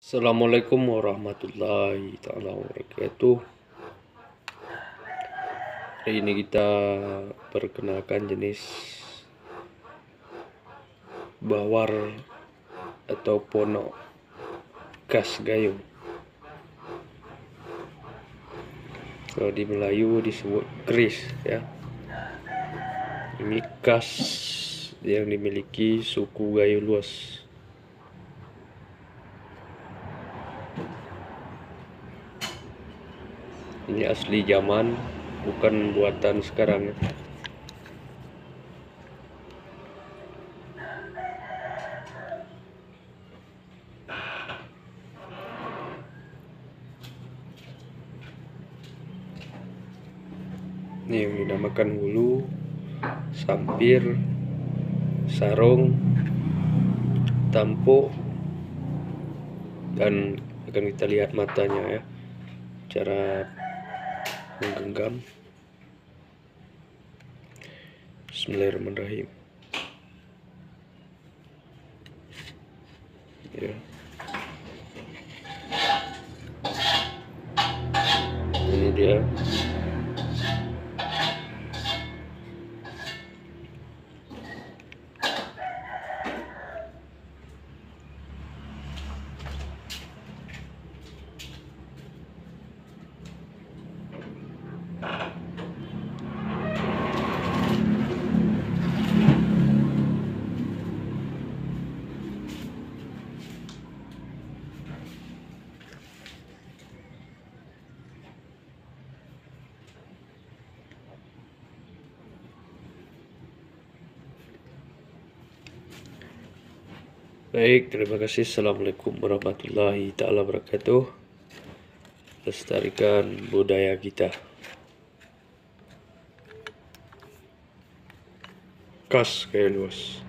Assalamualaikum warahmatullahi taala wabarakatuh. Hari ini kita perkenalkan jenis bawar atau ponok khas gayung. Kalau di Melayu disebut keris ya. Ini khas yang dimiliki suku Gayo Luas. Ini asli zaman, bukan buatan sekarang ya. Ini yang dinamakan hulu, sampir, sarung, tampuk, dan akan kita lihat matanya ya, cara menggenggam. Bismillahirrahmanirrahim ya. Ini dia. Baik, terima kasih. Assalamualaikum warahmatullahi taala wabarakatuh. Lestarikan budaya kita. Khas Gayo Luas.